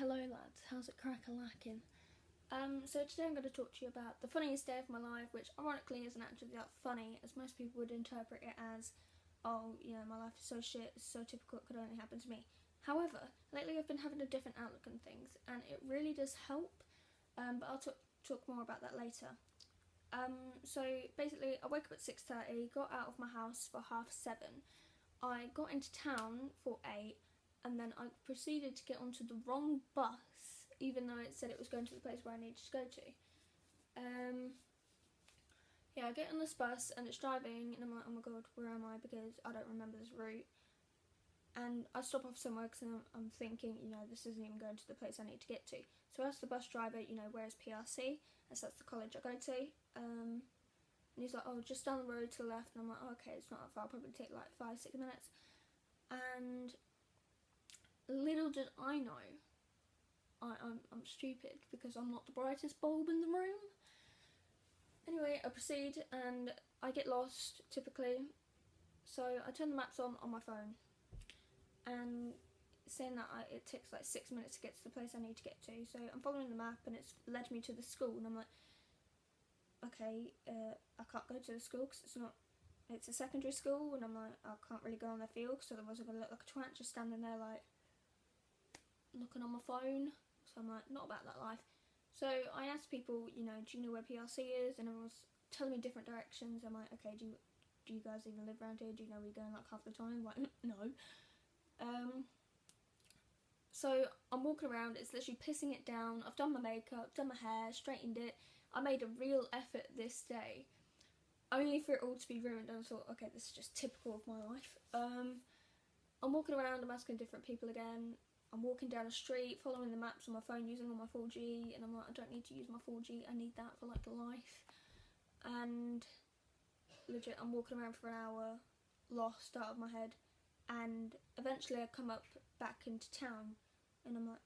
Hello lads, how's it crack-a-lacking? So today I'm going to talk to you about the funniest day of my life, which ironically isn't actually that funny, as most people would interpret it as, oh, you know, my life is so shit, it's so typical, it could only happen to me. However, lately I've been having a different outlook on things, and it really does help, but I'll talk more about that later. So basically, I woke up at 6:30, got out of my house for 7:30. I got into town for 8, and then I proceeded to get onto the wrong bus, even though it said it was going to the place where I needed to go to. Yeah, I get on this bus and it's driving, and I'm like, oh my god, where am I? Because I don't remember this route. And I stop off somewhere because I'm thinking, you know, this isn't even going to the place I need to get to. So I asked the bus driver, you know, where's PRC? As that's the college I go to. And he's like, oh, just down the road to the left. And I'm like, oh, okay, it's not that far, I'll probably take like 5-6 minutes. And little did I know, I'm stupid because I'm not the brightest bulb in the room. Anyway, I proceed and I get lost, typically. So I turn the maps on my phone, and saying that it takes like 6 minutes to get to the place I need to get to. So I'm following the map and it's led me to the school, and I'm like, okay, I can't go to the school because it's a secondary school, and I'm like, I can't really go on their field because otherwise I'm going to look like a twat just standing there like looking on my phone. So I'm like, not about that life. So I asked people, you know, do you know where PRC is? And everyone was telling me different directions. I'm like, okay, do you guys even live around here? Do you know where you're going like half the time? Like, no. So I'm walking around, it's literally pissing it down. I've done my makeup, done my hair, straightened it. I made a real effort this day, only for it all to be ruined. And I thought, okay, this is just typical of my life. I'm walking around, I'm asking different people again. I'm walking down a street, following the maps on my phone, using all my 4G, and I'm like, I don't need to use my 4G, I need that for like life. And legit, I'm walking around for an hour, lost out of my head, and eventually I come up back into town, and I'm like,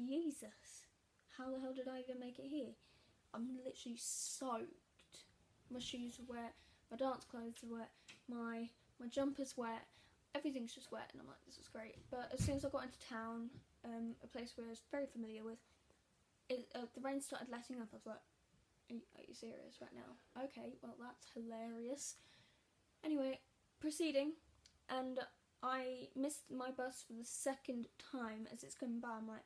Jesus, how the hell did I even make it here? I'm literally soaked. My shoes are wet, my dance clothes are wet, my jumper's wet. Everything's just wet, and I'm like, this is great. But as soon as I got into town, a place where I was very familiar with, the rain started letting up. I was like, are you serious right now? Okay, well, that's hilarious. Anyway, proceeding, and I missed my bus for the second time as it's coming by. I'm like,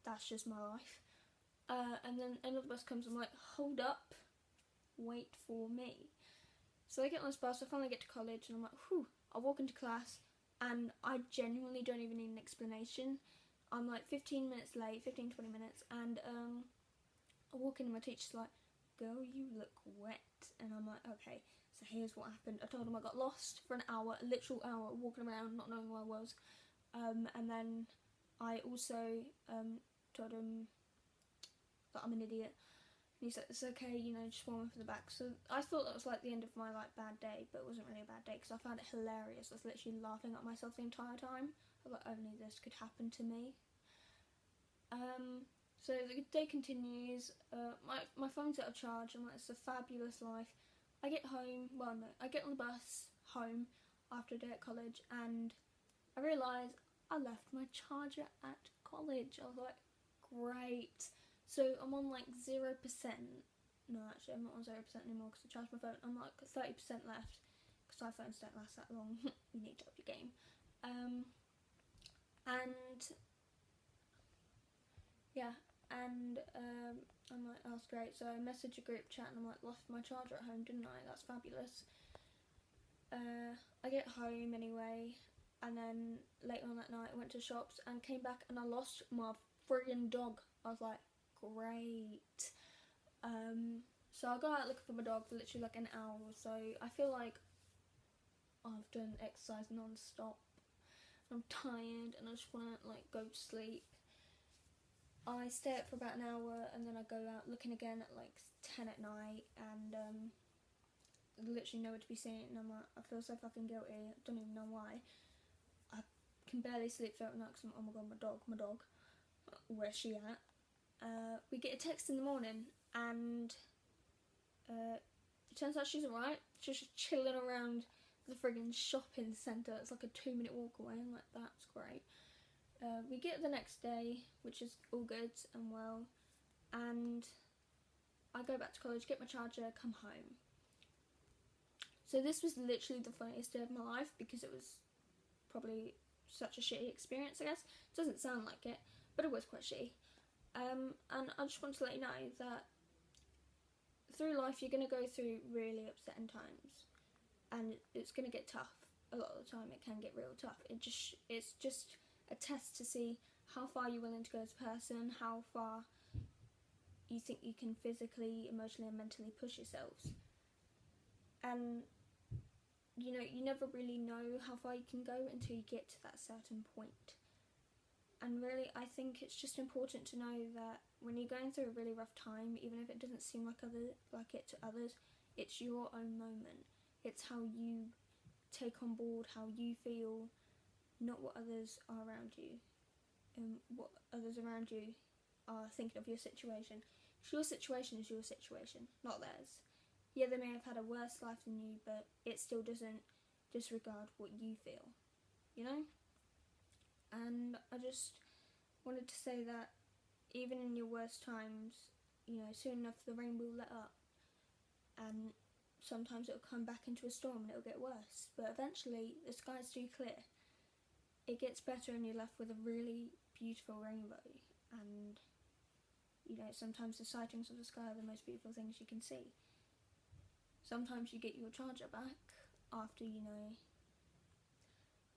that's just my life. And then another bus comes, I'm like, hold up, wait for me. So I get on this bus, I finally get to college, and I'm like, whew. I walk into class, and I genuinely don't even need an explanation. I'm like 15 minutes late, 15-20 minutes, and I walk in and my teacher's like, girl, you look wet. And I'm like, okay, so here's what happened. I told him I got lost for an hour, a literal hour, walking around not knowing where I was. And then I also told him that I'm an idiot. He's like, it's okay, you know, just warm for the back. So I thought that was like the end of my like bad day, but it wasn't really a bad day because I found it hilarious. I was literally laughing at myself the entire time. I was like, only this could happen to me. So the day continues. My phone's out of charge. I'm like, it's a fabulous life. I get home. Well, no, I get on the bus home after a day at college, and I realise I left my charger at college. I was like, great. So I'm on like 0%. No, actually I'm not on 0% anymore because I charged my phone. I'm like 30% left because iPhones don't last that long. You need to up your game. And yeah, and I'm like, oh, that's great. So I message a group chat and I'm like, lost my charger at home, didn't I? That's fabulous. I get home anyway, and then later on that night I went to shops and came back and I lost my friggin' dog. I was like, great. So I go out looking for my dog for literally like an hour or so. I feel like I've done exercise non-stop. I'm tired and I just want to like go to sleep. I stay up for about an hour and then I go out looking again at like 10 at night, and literally nowhere to be seen, and I'm like, I feel so fucking guilty. I don't even know why. I can barely sleep throughout the night because oh my god, my dog. Where's she at? We get a text in the morning, and it turns out she's alright. She's just chilling around the friggin' shopping centre. It's like a 2-minute walk away. I'm like, that's great. We get the next day, which is all good and well, and I go back to college, get my charger, come home. So this was literally the funniest day of my life, because it was probably such a shitty experience, I guess. It doesn't sound like it, but it was quite shitty. And I just want to let you know that through life you're going to go through really upsetting times, and it's going to get tough. A lot of the time it can get real tough. It's just a test to see how far you're willing to go as a person, how far you think you can physically, emotionally and mentally push yourselves. And you know, you never really know how far you can go until you get to that certain point. And really, I think it's just important to know that when you're going through a really rough time, even if it doesn't seem like it to others, it's your own moment. It's how you take on board how you feel, not what others are around you, and what others around you are thinking of your situation. Your situation is your situation, not theirs. Yeah, they may have had a worse life than you, but it still doesn't disregard what you feel, you know? And I just wanted to say that even in your worst times, you know, soon enough the rain will let up, and sometimes it'll come back into a storm and it'll get worse, but eventually the skies do clear. It gets better and you're left with a really beautiful rainbow, and you know, sometimes the sightings of the sky are the most beautiful things you can see. Sometimes you get your charger back after, you know,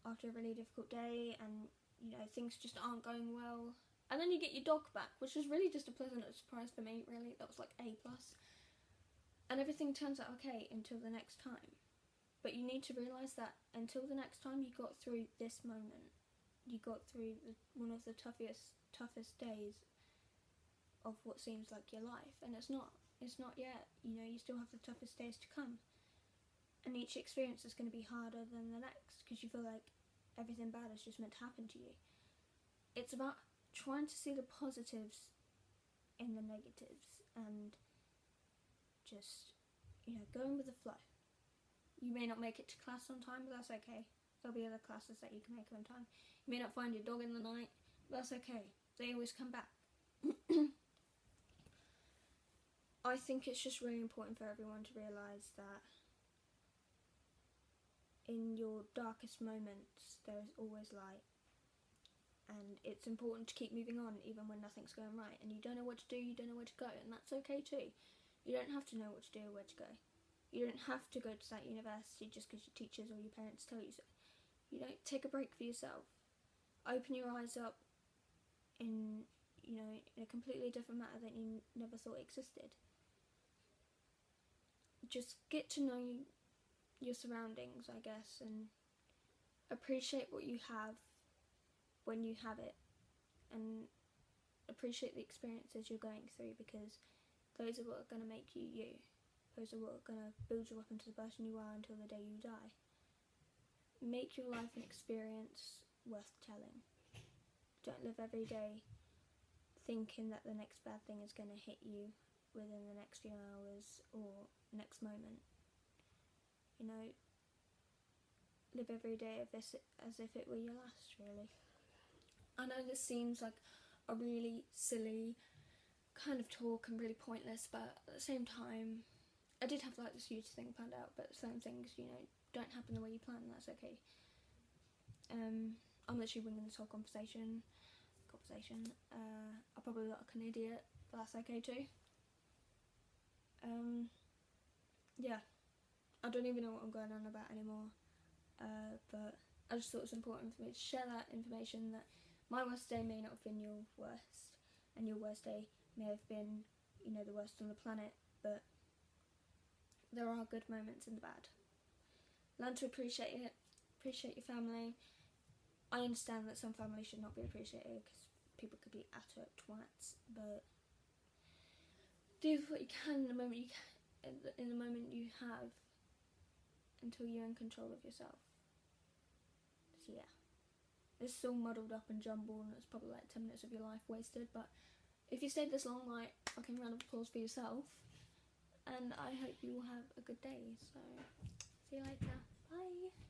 after a really difficult day, and you know, things just aren't going well, and then you get your dog back, which was really just a pleasant surprise for me. Really, that was like A+, and everything turns out okay until the next time. But you need to realise that until the next time, you got through this moment. You got through one of the toughest days of what seems like your life, and it's not yet. You know, you still have the toughest days to come, and each experience is going to be harder than the next, because you feel like everything bad is just meant to happen to you. It's about trying to see the positives in the negatives, and just, you know, going with the flow. You may not make it to class on time, but that's okay. There'll be other classes that you can make on time. You may not find your dog in the night, but that's okay. They always come back. I think it's just really important for everyone to realise that in your darkest moments there is always light, and it's important to keep moving on even when nothing's going right, and you don't know what to do, you don't know where to go, and that's okay too. You don't have to know what to do or where to go. You don't have to go to that university just because your teachers or your parents tell you so. You know, take a break for yourself. Open your eyes up in, you know, in a completely different matter that you never thought existed. Just get to know your surroundings, I guess, and appreciate what you have when you have it, and appreciate the experiences you're going through, because those are what are going to make you you. Those are what are going to build you up into the person you are until the day you die. Make your life an experience worth telling. Don't live every day thinking that the next bad thing is going to hit you within the next few hours or next moment. You know, live every day as if it were your last, really. I know this seems like a really silly kind of talk and really pointless, but at the same time, I did have like this huge thing planned out, but certain things, you know, don't happen the way you plan, and that's okay. I'm literally winging this whole conversation. I probably look like an idiot, but that's okay too. Yeah, I don't even know what I'm going on about anymore, but I just thought it was important for me to share that information, that my worst day may not have been your worst, and your worst day may have been, you know, the worst on the planet, but there are good moments in the bad. Learn to appreciate it, appreciate your family. I understand that some families should not be appreciated because people could be utter twats, but do what you can in the moment you have, until you're in control of yourself. So yeah, this is all muddled up and jumbled, and it's probably like 10 minutes of your life wasted, but if you stayed this long, like, fucking round of applause for yourself, and I hope you will have a good day. So see you later, bye.